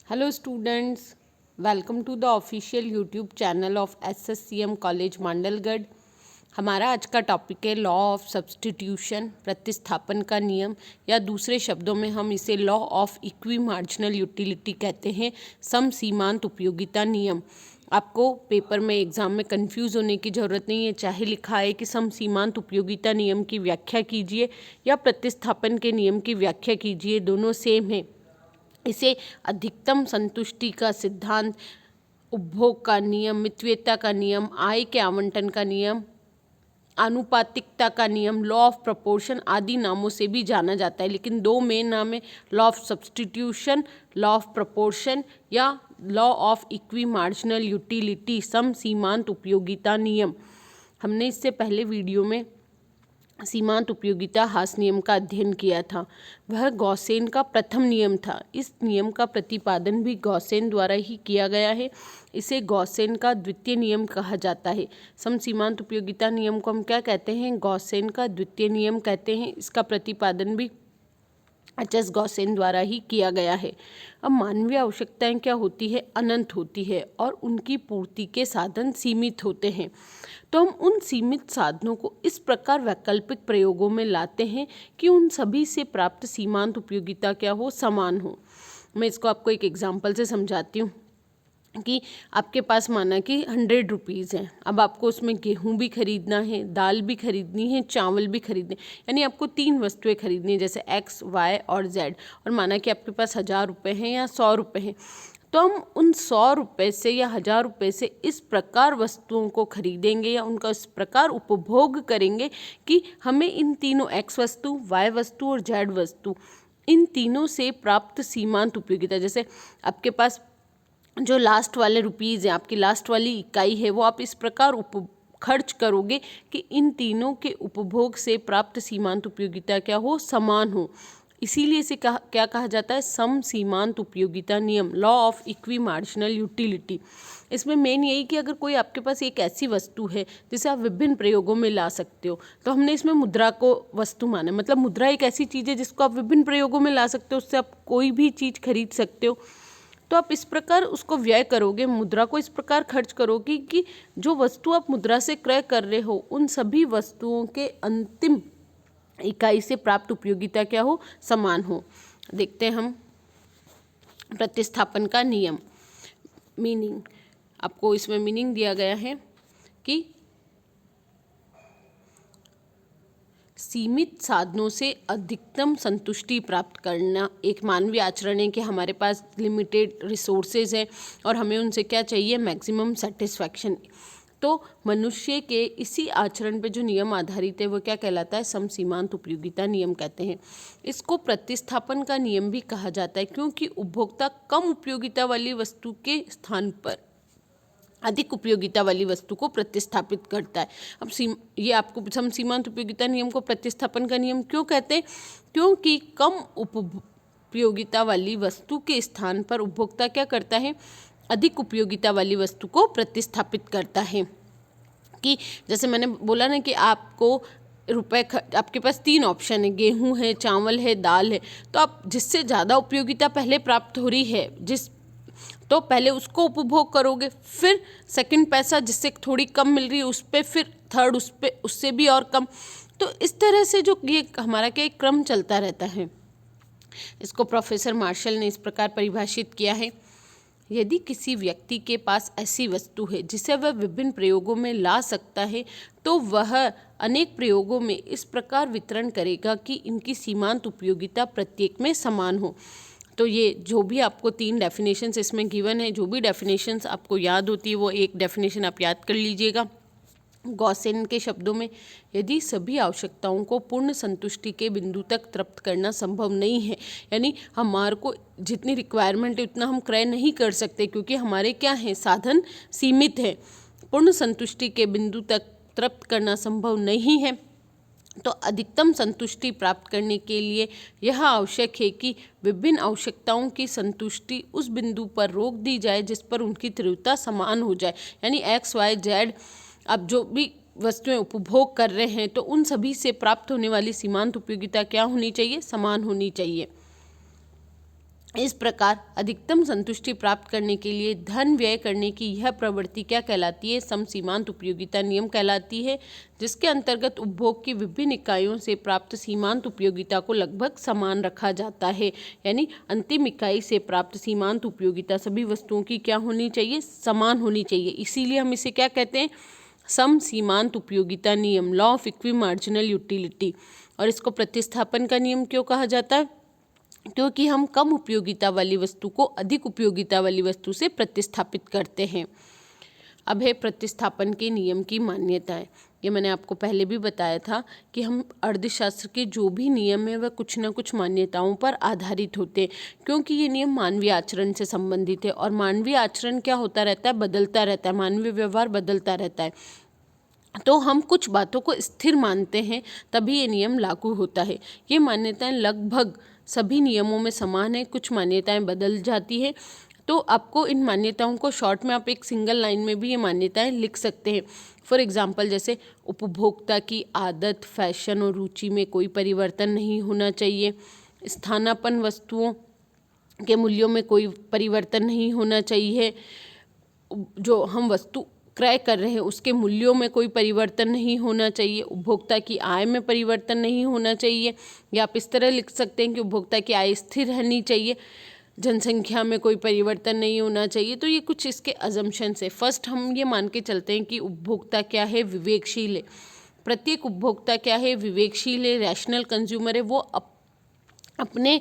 Hello students, welcome to the official YouTube channel of SSCM college Mandalgarh. हमारा आज का topic है लॉ ऑफ सब्स्टिट्यूशन, प्रतिस्थापन का नियम, या दूसरे शब्दों में हम इसे law of equi marginal utility कहते हैं, समसीमांत उपयोगिता नियम। आपको पेपर में एग्ज़ाम में कंफ्यूज होने की ज़रूरत नहीं है, चाहे लिखा है कि समसीमांत उपयोगिता नियम की व्याख्या कीजिए या प्रतिस्थापन के नियम की व्याख्या कीजिए, दोनों सेम है। इसे अधिकतम संतुष्टि का सिद्धांत, उपभोग का नियम, मितव्ययता का नियम, आय के आवंटन का नियम, आनुपातिकता का नियम, लॉ ऑफ प्रोपोर्शन आदि नामों से भी जाना जाता है। लेकिन दो मेन नाम है, law of substitution, law of proportion, या law of equi marginal utility, समसीमांत उपयोगिता नियम। हमने इससे पहले वीडियो में सीमांत उपयोगिता हास नियम का अध्ययन किया था। वह गॉसेन का प्रथम नियम था। इस नियम का प्रतिपादन भी गॉसेन द्वारा ही किया गया है। इसे गॉसेन का द्वितीय नियम कहा जाता है। समसीमांत उपयोगिता नियम को हम क्या कहते हैं? गॉसेन का द्वितीय नियम कहते हैं। इसका प्रतिपादन भी एच.एस. गॉसेन द्वारा ही किया गया है। अब मानवीय आवश्यकताएं क्या होती है? अनंत होती है और उनकी पूर्ति के साधन सीमित होते हैं। तो हम उन सीमित साधनों को इस प्रकार वैकल्पिक प्रयोगों में लाते हैं कि उन सभी से प्राप्त सीमांत उपयोगिता क्या हो? समान हो। मैं इसको आपको एक एग्जाम्पल से समझाती हूँ कि आपके पास माना कि 100 रुपीज़ हैं। अब आपको उसमें गेहूं भी खरीदना है, दाल भी खरीदनी है, चावल भी खरीदने, यानी आपको 3 वस्तुएं खरीदनी है, जैसे X, Y और Z। और माना कि आपके पास 1000 रुपये हैं या 100 रुपये हैं, तो हम उन 100 रुपये से या 1000 रुपये से इस प्रकार वस्तुओं को खरीदेंगे या उनका इस प्रकार उपभोग करेंगे कि हमें इन तीनों X वस्तु, Y वस्तु और Z वस्तु, इन तीनों से प्राप्त सीमांत उपयोगिता, जैसे आपके पास जो लास्ट वाले रुपीज़ हैं, आपकी लास्ट वाली इकाई है, वो आप इस प्रकार खर्च करोगे कि इन तीनों के उपभोग से प्राप्त सीमांत उपयोगिता क्या हो? समान हो। इसीलिए इसे क्या कहा जाता है? समसीमांत उपयोगिता नियम, law of equi marginal utility. इसमें मेन यही कि अगर कोई आपके पास एक ऐसी वस्तु है जिसे आप विभिन्न प्रयोगों में ला सकते हो, तो हमने इसमें मुद्रा को वस्तु माना, मतलब मुद्रा एक ऐसी चीज़ है जिसको आप विभिन्न प्रयोगों में ला सकते हो, उससे आप कोई भी चीज़ खरीद सकते हो। तो आप इस प्रकार उसको व्यय करोगे, मुद्रा को इस प्रकार खर्च करोगे कि जो वस्तु आप मुद्रा से क्रय कर रहे हो, उन सभी वस्तुओं के अंतिम इकाई से प्राप्त उपयोगिता क्या हो? समान हो। देखते हैं हम प्रतिस्थापन का नियम। मीनिंग, आपको इसमें मीनिंग दिया गया है कि सीमित साधनों से अधिकतम संतुष्टि प्राप्त करना एक मानवीय आचरण है कि हमारे पास लिमिटेड रिसोर्सेज हैं और हमें उनसे क्या चाहिए? Maximum satisfaction. तो मनुष्य के इसी आचरण पे जो नियम आधारित है वो क्या कहलाता है? समसीमांत उपयोगिता नियम कहते हैं। इसको प्रतिस्थापन का नियम भी कहा जाता है, क्योंकि उपभोक्ता कम उपयोगिता वाली वस्तु के स्थान पर अधिक उपयोगिता वाली वस्तु को प्रतिस्थापित करता है। अब ये आपको समसीमांत उपयोगिता नियम को प्रतिस्थापन का नियम क्यों कहते हैं? क्योंकि कम उपयोगिता वाली वस्तु के स्थान पर उपभोक्ता क्या करता है? अधिक उपयोगिता वाली वस्तु को प्रतिस्थापित करता है। कि जैसे मैंने बोला ना कि आपको आपके पास 3 ऑप्शन है, गेहूं है, चावल है, दाल है। तो आप जिससे ज़्यादा उपयोगिता पहले प्राप्त हो रही है, तो पहले उसको उपभोग करोगे, फिर सेकंड पैसा जिससे थोड़ी कम मिल रही है उस पर, फिर थर्ड उस पर, उससे भी और कम। तो इस तरह से जो ये हमारा क्या एक क्रम चलता रहता है। इसको प्रोफेसर मार्शल ने इस प्रकार परिभाषित किया है: यदि किसी व्यक्ति के पास ऐसी वस्तु है जिसे वह विभिन्न प्रयोगों में ला सकता है, तो वह अनेक प्रयोगों में इस प्रकार वितरण करेगा कि इनकी सीमांत उपयोगिता प्रत्येक में समान हो। तो ये जो भी आपको 3 डेफिनेशंस इसमें गिवन है, जो भी डेफिनेशंस आपको याद होती है वो एक डेफिनेशन आप याद कर लीजिएगा। गॉसेन के शब्दों में, यदि सभी आवश्यकताओं को पूर्ण संतुष्टि के बिंदु तक तृप्त करना संभव नहीं है, यानी हमारे को जितनी रिक्वायरमेंट है उतना हम क्रय नहीं कर सकते, क्योंकि हमारे क्या हैं? साधन सीमित है। पूर्ण संतुष्टि के बिंदु तक तृप्त करना संभव नहीं है, तो अधिकतम संतुष्टि प्राप्त करने के लिए यह आवश्यक है कि विभिन्न आवश्यकताओं की संतुष्टि उस बिंदु पर रोक दी जाए जिस पर उनकी तीव्रता समान हो जाए। यानी X, Y, Z अब जो भी वस्तुएं उपभोग कर रहे हैं, तो उन सभी से प्राप्त होने वाली सीमांत उपयोगिता क्या होनी चाहिए? समान होनी चाहिए। इस प्रकार अधिकतम संतुष्टि प्राप्त करने के लिए धन व्यय करने की यह प्रवृत्ति क्या कहलाती है? समसीमांत उपयोगिता नियम कहलाती है, जिसके अंतर्गत उपभोग की विभिन्न इकाइयों से प्राप्त सीमांत उपयोगिता को लगभग समान रखा जाता है। यानी अंतिम इकाई से प्राप्त सीमांत उपयोगिता सभी वस्तुओं की क्या होनी चाहिए? समान होनी चाहिए। इसीलिए हम इसे क्या कहते हैं? समसीमांत उपयोगिता नियम, law of equi marginal utility. और इसको प्रतिस्थापन का नियम क्यों कहा जाता है? क्योंकि हम कम उपयोगिता वाली वस्तु को अधिक उपयोगिता वाली वस्तु से प्रतिस्थापित करते हैं। अब है प्रतिस्थापन के नियम की मान्यताएं। ये मैंने आपको पहले भी बताया था कि हम अर्थशास्त्र के जो भी नियम है वह कुछ न कुछ मान्यताओं पर आधारित होते हैं, क्योंकि ये नियम मानवीय आचरण से संबंधित है। और मानवीय आचरण क्या होता रहता है? बदलता रहता है। मानवीय व्यवहार बदलता रहता है। तो हम कुछ बातों को स्थिर मानते हैं, तभी ये नियम लागू होता है। ये मान्यताएं लगभग सभी नियमों में समान है, कुछ मान्यताएं बदल जाती है। तो आपको इन मान्यताओं को शॉर्ट में आप एक सिंगल लाइन में भी ये मान्यताएं लिख सकते हैं। फॉर एग्जांपल, जैसे उपभोक्ता की आदत, फैशन और रुचि में कोई परिवर्तन नहीं होना चाहिए। स्थानापन्न वस्तुओं के मूल्यों में कोई परिवर्तन नहीं होना चाहिए। जो हम वस्तु क्रय कर रहे हैं उसके मूल्यों में कोई परिवर्तन नहीं होना चाहिए। उपभोक्ता की आय में परिवर्तन नहीं होना चाहिए। या आप इस तरह लिख सकते हैं कि उपभोक्ता की आय स्थिर रहनी चाहिए। जनसंख्या में कोई परिवर्तन नहीं होना चाहिए। तो ये कुछ इसके अजम्पशंस है। फर्स्ट हम ये मान के चलते हैं कि उपभोक्ता क्या है? विवेकशील है। प्रत्येक उपभोक्ता क्या है? विवेकशील है, रैशनल कंज्यूमर है। वो अपने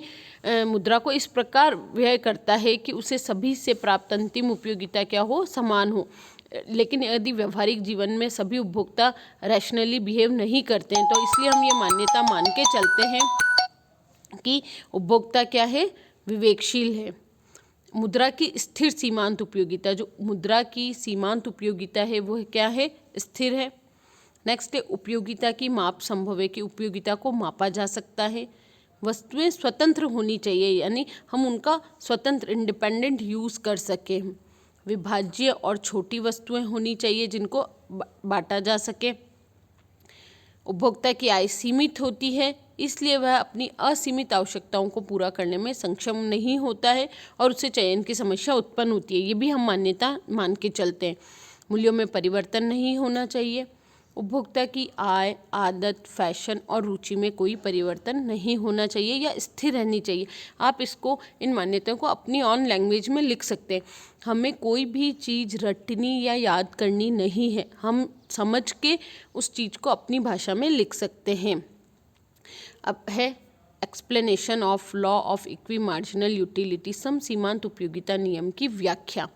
मुद्रा को इस प्रकार व्यय करता है कि उसे सभी से प्राप्त अंतिम उपयोगिता क्या हो? समान हो। लेकिन यदि व्यवहारिक जीवन में सभी उपभोक्ता रैशनली बिहेव नहीं करते हैं, तो इसलिए हम ये मान्यता मान के चलते हैं कि उपभोक्ता क्या है? विवेकशील है। मुद्रा की स्थिर सीमांत उपयोगिता, जो मुद्रा की सीमांत उपयोगिता है वो क्या है? स्थिर है। नेक्स्ट है उपयोगिता की माप संभव है, कि उपयोगिता को मापा जा सकता है। वस्तुएं स्वतंत्र होनी चाहिए, यानी हम उनका स्वतंत्र इंडिपेंडेंट यूज़ कर सकें। विभाज्य और छोटी वस्तुएं होनी चाहिए जिनको बांटा जा सके। उपभोक्ता की आय सीमित होती है, इसलिए वह अपनी असीमित आवश्यकताओं को पूरा करने में सक्षम नहीं होता है और उससे चयन की समस्या उत्पन्न होती है। ये भी हम मान्यता मान के चलते हैं। मूल्यों में परिवर्तन नहीं होना चाहिए। उपभोक्ता की आय, आदत, फैशन और रुचि में कोई परिवर्तन नहीं होना चाहिए या स्थिर रहनी चाहिए। आप इसको, इन मान्यताओं को अपनी ऑन लैंग्वेज में लिख सकते हैं। हमें कोई भी चीज़ रटनी या याद करनी नहीं है, हम समझ के उस चीज़ को अपनी भाषा में लिख सकते हैं। अब है explanation of law of equi marginal utility, समसीमांत उपयोगिता नियम की व्याख्या।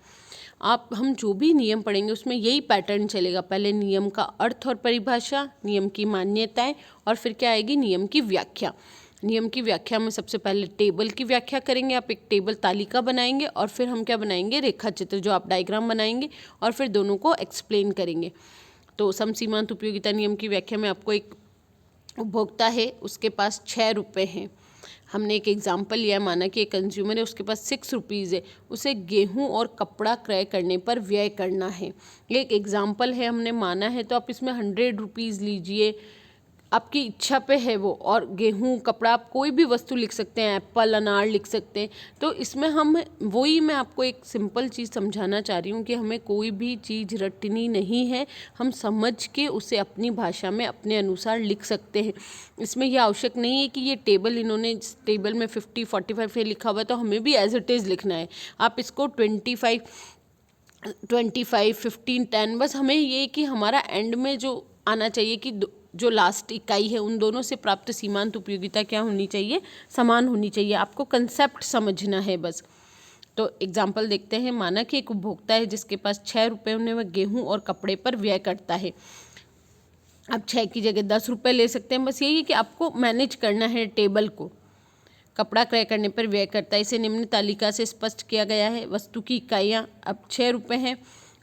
हम जो भी नियम पढ़ेंगे उसमें यही पैटर्न चलेगा। पहले नियम का अर्थ और परिभाषा, नियम की मान्यताएं, और फिर क्या आएगी? नियम की व्याख्या। नियम की व्याख्या में सबसे पहले टेबल की व्याख्या करेंगे। आप एक टेबल तालिका बनाएंगे और फिर हम क्या बनाएंगे? रेखा चित्र, जो आप डायग्राम बनाएंगे, और फिर दोनों को एक्सप्लेन करेंगे। तो समसीमांत उपयोगिता नियम की व्याख्या में आपको एक उपभोक्ता है, उसके पास 6 रुपये हैं। हमने एक एग्जाम्पल लिया, माना कि एक कंज्यूमर है, उसके पास 6 रुपीज़ है, उसे गेहूं और कपड़ा क्रय करने पर व्यय करना है। ये एक एग्जाम्पल है, हमने माना है, तो आप इसमें 100 रुपीज़ लीजिए, आपकी इच्छा पे है वो। और गेहूं, कपड़ा, आप कोई भी वस्तु लिख सकते हैं, एप्पल, अनार लिख सकते हैं। तो इसमें हम वही, मैं आपको एक सिंपल चीज़ समझाना चाह रही हूँ कि हमें कोई भी चीज़ रटनी नहीं है, हम समझ के उसे अपनी भाषा में अपने अनुसार लिख सकते हैं। इसमें यह आवश्यक नहीं है कि ये टेबल, इन्होंने टेबल में 50, 45 ये लिखा हुआ है तो हमें भी एज इट इज़ लिखना है। आप इसको 25, 15, 10, बस हमें ये कि हमारा एंड में जो आना चाहिए कि जो लास्ट इकाई है उन दोनों से प्राप्त सीमांत उपयोगिता क्या होनी चाहिए? समान होनी चाहिए। आपको कंसेप्ट समझना है बस। तो एग्जाम्पल देखते हैं। माना कि एक उपभोक्ता है जिसके पास 6 रुपये, उन्हें वह गेहूं और कपड़े पर व्यय करता है। आप 6 की जगह 10 रुपये ले सकते हैं। बस यही है कि आपको मैनेज करना है टेबल को। कपड़ा क्रय करने पर व्यय करता है, इसे निम्न तालिका से स्पष्ट किया गया है। वस्तु की इकाइयाँ अब 6 रुपये हैं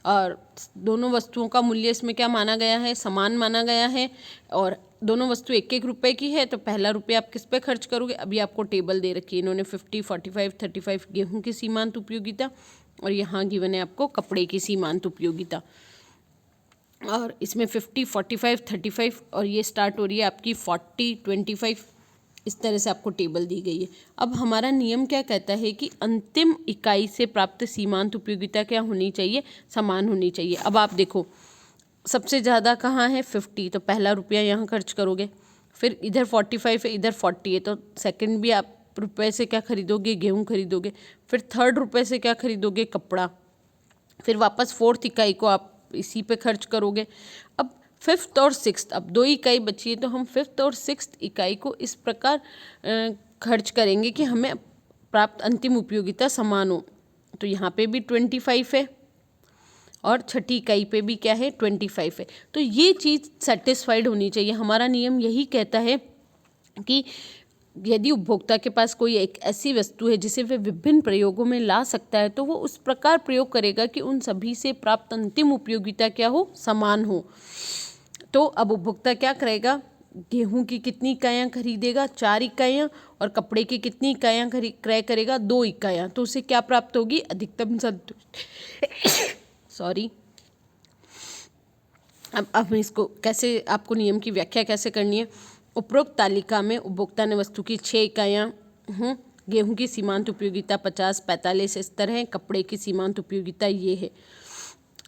और दोनों वस्तुओं का मूल्य इसमें क्या माना गया है? समान माना गया है। और दोनों वस्तु 1-1 रुपये की है, तो पहला रुपये आप किस पे खर्च करोगे? अभी आपको टेबल दे रखी है, इन्होंने 50, 45, 35 गेहूं की सीमांत उपयोगिता, और यहाँ गिवन है आपको कपड़े की सीमांत उपयोगिता। और इसमें 50, 45, 35, और ये स्टार्ट हो रही है आपकी 40, 25। इस तरह से आपको टेबल दी गई है। अब हमारा नियम क्या कहता है कि अंतिम इकाई से प्राप्त सीमांत उपयोगिता क्या होनी चाहिए, समान होनी चाहिए। अब आप देखो सबसे ज़्यादा कहाँ है 50, तो पहला रुपया यहाँ खर्च करोगे, फिर इधर 45 है, इधर 40 है, तो सेकंड भी आप रुपये से क्या खरीदोगे, गेहूँ खरीदोगे। फिर थर्ड रुपये से क्या खरीदोगे, कपड़ा। फिर वापस फोर्थ इकाई को आप इसी पे खर्च करोगे। अब फिफ्थ और सिक्स्थ, अब 2 इकाई बची है, तो हम फिफ्थ और सिक्स्थ इकाई को इस प्रकार खर्च करेंगे कि हमें प्राप्त अंतिम उपयोगिता समान हो। तो यहाँ पे भी 25 है और छठी इकाई पे भी क्या है 25 है। तो ये चीज़ सेटिस्फाइड होनी चाहिए। हमारा नियम यही कहता है कि यदि उपभोक्ता के पास कोई एक ऐसी वस्तु है जिसे वह विभिन्न प्रयोगों में ला सकता है, तो वो उस प्रकार प्रयोग करेगा कि उन सभी से प्राप्त अंतिम उपयोगिता क्या हो, समान हो। तो अब उपभोक्ता क्या करेगा, गेहूं की कितनी इकाइयाँ खरीदेगा, 4 इकाइयाँ, और कपड़े की कितनी इकाइयाँ क्रय करेगा, 2 इकाइयाँ। तो उसे क्या प्राप्त होगी, अधिकतम संतुष्टि। सॉरी। अब इसको कैसे, आपको नियम की व्याख्या कैसे करनी है। उपरोक्त तालिका में उपभोक्ता ने वस्तु की 6 इकाइयाँ, गेहूं की सीमांत उपयोगिता 50, 45 इस तरह है, कपड़े की सीमांत उपयोगिता ये है।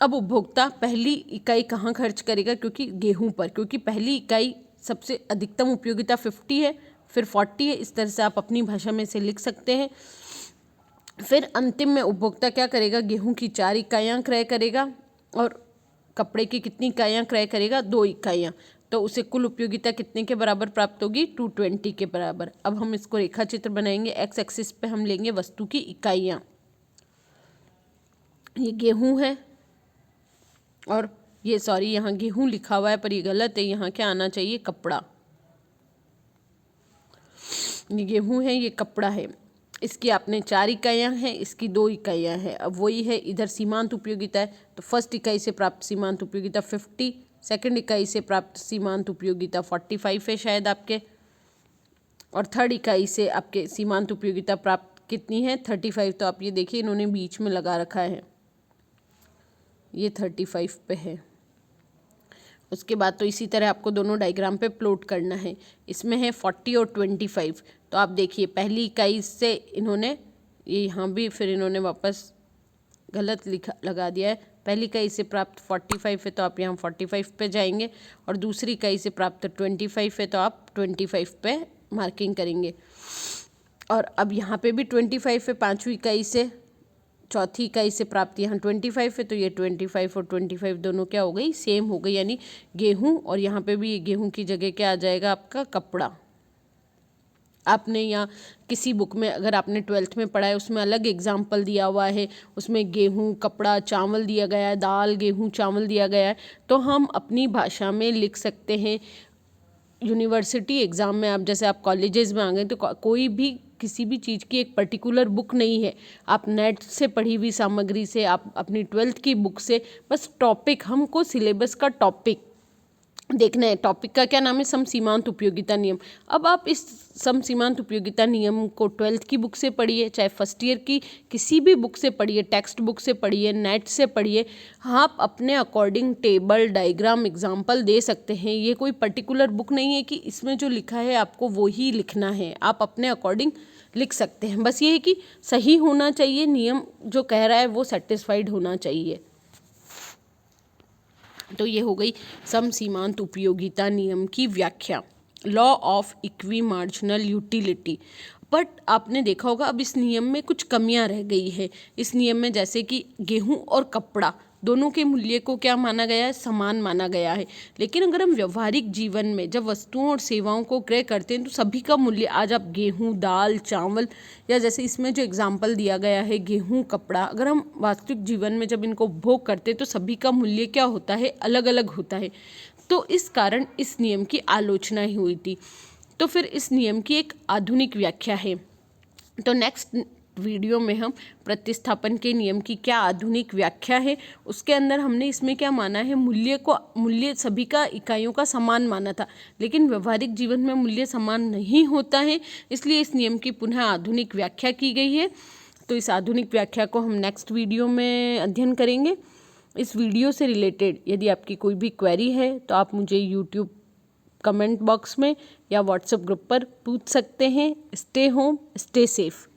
अब उपभोक्ता पहली इकाई कहाँ खर्च करेगा, क्योंकि गेहूं पर, क्योंकि पहली इकाई सबसे अधिकतम उपयोगिता 50 है, फिर 40 है, इस तरह से आप अपनी भाषा में इसे लिख सकते हैं। फिर अंतिम में उपभोक्ता क्या करेगा, गेहूं की 4 इकाइयाँ क्रय करेगा और कपड़े की कितनी इकाइयाँ क्रय करेगा, 2 इकाइयाँ। तो उसे कुल उपयोगिता कितने के बराबर प्राप्त होगी, 220 के बराबर। अब हम इसको रेखा चित्र बनाएंगे। एक्स एक्सिस पे हम लेंगे वस्तु की इकाइयाँ, ये गेहूं है, और ये सॉरी यहाँ गेहूं लिखा हुआ है पर ये गलत है, यहाँ क्या आना चाहिए, कपड़ा। ये गेहूं है, ये कपड़ा है। इसकी आपने 4 इकाइयाँ हैं, इसकी 2 इकाइयाँ हैं। अब वही है, इधर सीमांत उपयोगिता है, तो फर्स्ट इकाई से प्राप्त सीमांत उपयोगिता 50, सेकंड इकाई से प्राप्त सीमांत उपयोगिता 45 है शायद आपके, और थर्ड इकाई से आपके सीमांत उपयोगिता प्राप्त कितनी है, 35। तो आप ये देखिए इन्होंने बीच में लगा रखा है, ये 35 पे है। उसके बाद तो इसी तरह आपको दोनों डायग्राम पे प्लॉट करना है। इसमें है 40 और 25। तो आप देखिए पहली इकाई से इन्होंने ये यहाँ भी फिर इन्होंने वापस गलत लिखा लगा दिया है। पहली इकाई से प्राप्त 45 है तो आप यहाँ 45 पे जाएंगे, और दूसरी इकाई से प्राप्त 25 है तो आप 25 पे मार्किंग करेंगे। और अब यहाँ पे भी 25 है, पाँचवीं इकाई से चौथी इकाई से प्राप्त यहाँ 25 है, तो ये 25 और 25 दोनों क्या हो गई, सेम हो गई, यानी गेहूं। और यहाँ पे भी ये गेहूं की जगह क्या आ जाएगा, आपका कपड़ा। आपने यहाँ किसी बुक में अगर आपने 12th में पढ़ा है उसमें अलग एग्जाम्पल दिया हुआ है, उसमें गेहूं, कपड़ा, चावल दिया गया है, दाल, गेहूं, चावल दिया गया है, तो हम अपनी भाषा में लिख सकते हैं। यूनिवर्सिटी एग्ज़ाम में आप जैसे आप कॉलेजेस में आ गए तो कोई भी किसी भी चीज़ की एक पर्टिकुलर बुक नहीं है, आप नेट से पढ़ी हुई सामग्री से, आप अपनी 12th की बुक से, बस टॉपिक, हमको सिलेबस का टॉपिक देखना है। टॉपिक का क्या नाम है, समसीमांत उपयोगिता नियम। अब आप इस समसीमांत उपयोगिता नियम को 12th की बुक से पढ़िए, चाहे फर्स्ट ईयर की किसी भी बुक से पढ़िए, टेक्स्ट बुक से पढ़िए, नेट से पढ़िए, आप अपने अकॉर्डिंग टेबल, डायग्राम, एग्जाम्पल दे सकते हैं। ये कोई पर्टिकुलर बुक नहीं है कि इसमें जो लिखा है आपको वो ही लिखना है, आप अपने अकॉर्डिंग लिख सकते हैं। बस ये है कि सही होना चाहिए, नियम जो कह रहा है वो सेटिस्फाइड होना चाहिए। तो ये हो गई समसीमांत उपयोगिता नियम की व्याख्या, law of equi marginal utility. But आपने देखा होगा अब इस नियम में कुछ कमियां रह गई है। इस नियम में जैसे कि गेहूं और कपड़ा दोनों के मूल्य को क्या माना गया है, समान माना गया है। लेकिन अगर हम व्यवहारिक जीवन में जब वस्तुओं और सेवाओं को क्रय करते हैं तो सभी का मूल्य, आज आप गेहूं, दाल, चावल, या जैसे इसमें जो एग्जाम्पल दिया गया है गेहूं, कपड़ा, अगर हम वास्तविक जीवन में जब इनको उपभोग करते हैं तो सभी का मूल्य क्या होता है, अलग अलग होता है। तो इस कारण इस नियम की आलोचना ही हुई थी। तो फिर इस नियम की एक आधुनिक व्याख्या है। तो नेक्स्ट वीडियो में हम प्रतिस्थापन के नियम की क्या आधुनिक व्याख्या है, उसके अंदर हमने इसमें क्या माना है, मूल्य सभी का इकाइयों का समान माना था, लेकिन व्यवहारिक जीवन में मूल्य समान नहीं होता है, इसलिए इस नियम की पुनः आधुनिक व्याख्या की गई है। तो इस आधुनिक व्याख्या को हम नेक्स्ट वीडियो में अध्ययन करेंगे। इस वीडियो से रिलेटेड यदि आपकी कोई भी क्वेरी है तो आप मुझे यूट्यूब कमेंट बॉक्स में या व्हाट्सएप ग्रुप पर पूछ सकते हैं। Stay home, stay safe.